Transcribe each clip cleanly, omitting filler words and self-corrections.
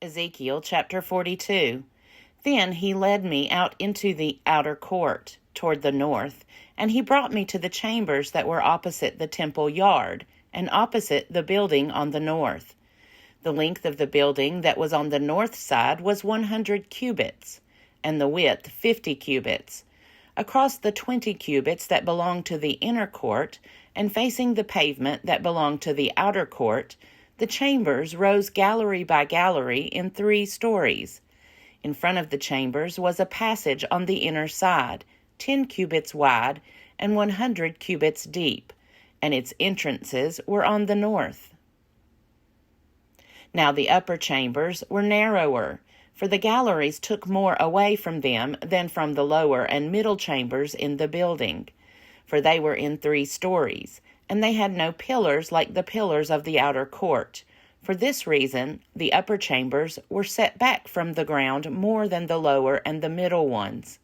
Ezekiel chapter 42. Then he led me out into the outer court, toward the north, and he brought me to the chambers that were opposite the temple yard, and opposite the building on the north. The length of the building that was on the north side was 100 cubits, and the width 50 cubits. Across the 20 cubits that belonged to the inner court, and facing the pavement that belonged to the outer court, the chambers rose gallery by gallery in 3 stories. In front of the chambers was a passage on the inner side, 10 cubits wide and 100 cubits deep, and its entrances were on the north. Now the upper chambers were narrower, for the galleries took more away from them than from the lower and middle chambers in the building, for they were in 3 stories, and they had no pillars like the pillars of the outer court. For this reason, the upper chambers were set back from the ground more than the lower and the middle ones.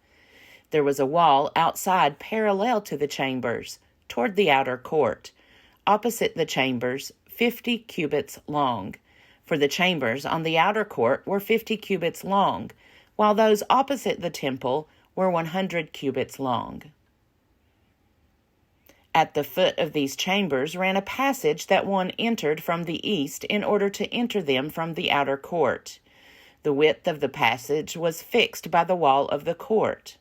There was a wall outside parallel to the chambers, toward the outer court, opposite the chambers, 50 cubits long. For the chambers on the outer court were 50 cubits long, while those opposite the temple were 100 cubits long. At the foot of these chambers ran a passage that one entered from the east in order to enter them from the outer court. The width of the passage was fixed by the wall of the court.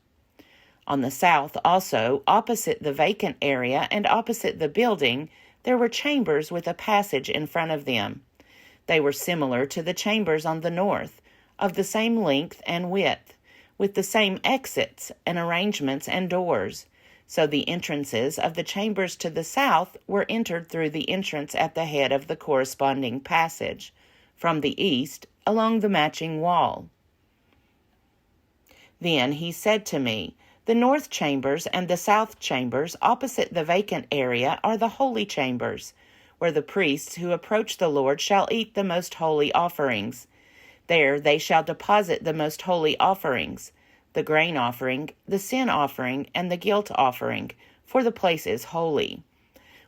On the south also, opposite the vacant area and opposite the building, there were chambers with a passage in front of them. They were similar to the chambers on the north, of the same length and width, with the same exits and arrangements and doors. So the entrances of the chambers to the south were entered through the entrance at the head of the corresponding passage, from the east, along the matching wall. Then he said to me, "The north chambers and the south chambers opposite the vacant area are the holy chambers, where the priests who approach the Lord shall eat the most holy offerings. There they shall deposit the most holy offerings, the grain offering, the sin offering, and the guilt offering, for the place is holy.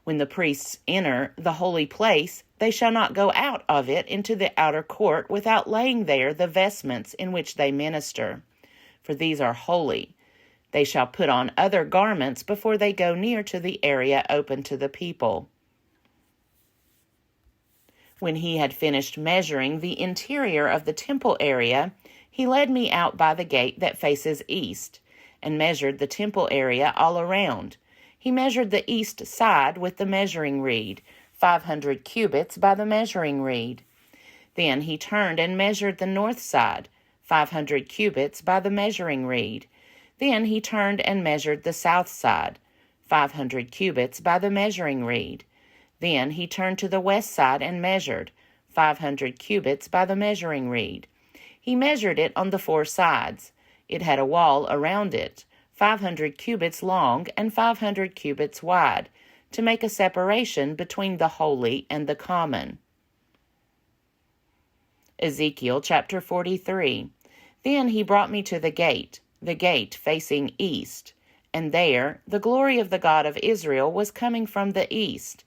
When the priests enter the holy place, they shall not go out of it into the outer court without laying there the vestments in which they minister, for these are holy. They shall put on other garments before they go near to the area open to the people." When he had finished measuring the interior of the temple area, he led me out by the gate that faces east, and measured the temple area all around. He measured the east side with the measuring reed, 500 cubits by the measuring reed. Then he turned and measured the north side, 500 cubits by the measuring reed. Then he turned and measured the south side, 500 cubits by the measuring reed. Then he turned to the west side and measured, 500 cubits by the measuring reed. He measured it on the 4 sides. It had a wall around it, 500 cubits long and 500 cubits wide, to make a separation between the holy and the common. Ezekiel chapter 43. Then he brought me to the gate facing east, and there the glory of the God of Israel was coming from the east.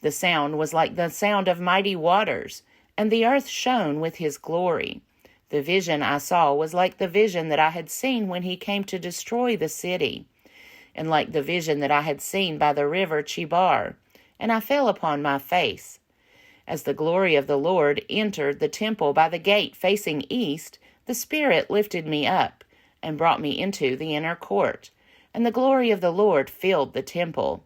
The sound was like the sound of mighty waters, and the earth shone with his glory. The vision I saw was like the vision that I had seen when he came to destroy the city, and like the vision that I had seen by the river Chebar, and I fell upon my face. As the glory of the Lord entered the temple by the gate facing east, the Spirit lifted me up and brought me into the inner court, and the glory of the Lord filled the temple.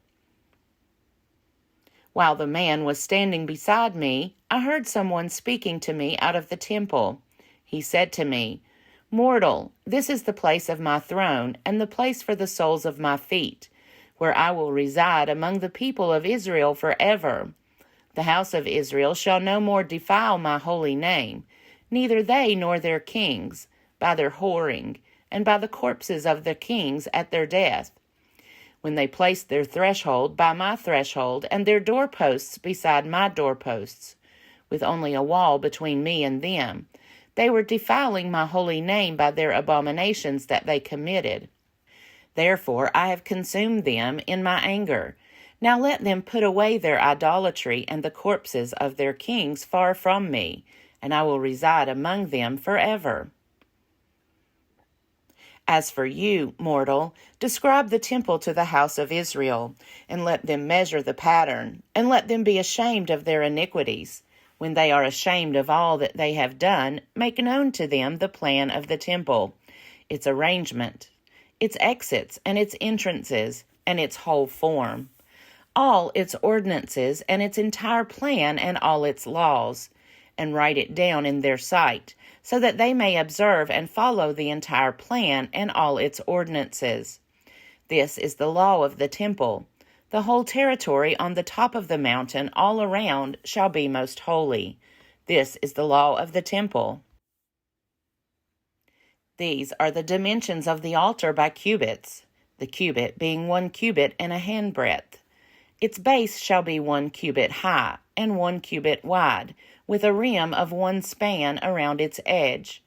While the man was standing beside me, I heard someone speaking to me out of the temple. He said to me, "Mortal, this is the place of my throne and the place for the soles of my feet, where I will reside among the people of Israel forever. The house of Israel shall no more defile my holy name, neither they nor their kings, by their whoring, and by the corpses of their kings at their death. When they placed their threshold by my threshold, and their doorposts beside my doorposts, with only a wall between me and them, they were defiling my holy name by their abominations that they committed. Therefore I have consumed them in my anger. Now let them put away their idolatry and the corpses of their kings far from me, and I will reside among them forever. As for you, mortal, describe the temple to the house of Israel, and let them measure the pattern, and let them be ashamed of their iniquities. When they are ashamed of all that they have done, make known to them the plan of the temple, its arrangement, its exits and its entrances, and its whole form, all its ordinances and its entire plan and all its laws, and write it down in their sight, so that they may observe and follow the entire plan and all its ordinances. This is the law of the temple. The whole territory on the top of the mountain all around shall be most holy. This is the law of the temple. These are the dimensions of the altar by cubits, the cubit being 1 cubit and a handbreadth. Its base shall be 1 cubit high and 1 cubit wide, with a rim of 1 span around its edge.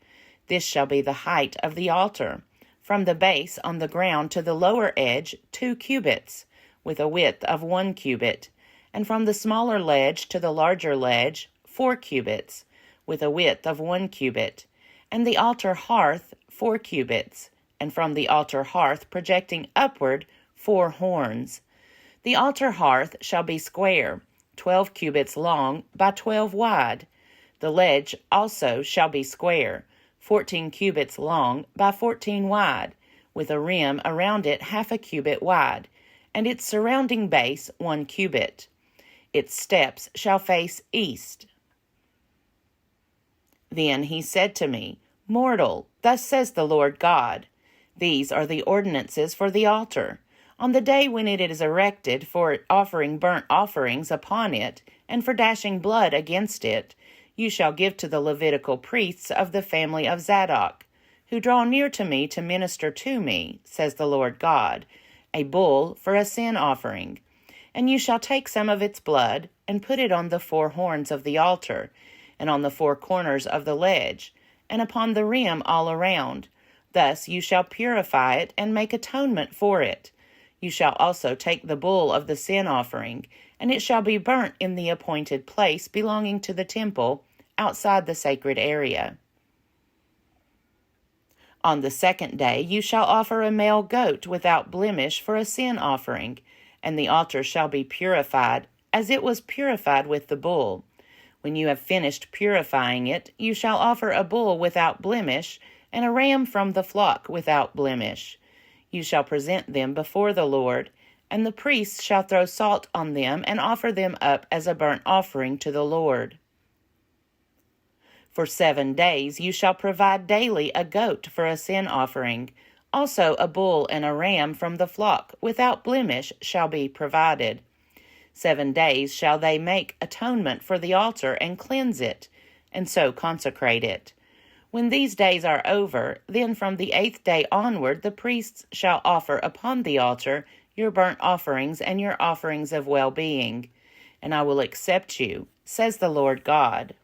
This shall be the height of the altar, from the base on the ground to the lower edge 2 cubits, with a width of 1 cubit, and from the smaller ledge to the larger ledge 4 cubits, with a width of 1 cubit, and the altar hearth 4 cubits, and from the altar hearth projecting upward 4 horns. The altar hearth shall be square, 12 cubits long by 12 wide. The ledge also shall be square, 14 cubits long by 14 wide, with a rim around it 1/2 cubit wide, and its surrounding base 1 cubit. Its steps shall face east. Then he said to me, Mortal, thus says the Lord God, these are the ordinances for the altar. On the day when it is erected for offering burnt offerings upon it, and for dashing blood against it, you shall give to the Levitical priests of the family of Zadok, who draw near to me to minister to me, says the Lord God, a bull for a sin offering. And you shall take some of its blood, and put it on the 4 horns of the altar, and on the 4 corners of the ledge, and upon the rim all around. Thus you shall purify it and make atonement for it. You shall also take the bull of the sin offering, and it shall be burnt in the appointed place belonging to the temple, outside the sacred area. On the 2nd day you shall offer a male goat without blemish for a sin offering, and the altar shall be purified, as it was purified with the bull. When you have finished purifying it, you shall offer a bull without blemish, and a ram from the flock without blemish. You shall present them before the Lord, and the priests shall throw salt on them and offer them up as a burnt offering to the Lord. For 7 days you shall provide daily a goat for a sin offering. Also a bull and a ram from the flock without blemish shall be provided. 7 days shall they make atonement for the altar and cleanse it, and so consecrate it. When these days are over, then from the 8th day onward the priests shall offer upon the altar your burnt offerings and your offerings of well-being, and I will accept you, says the Lord God.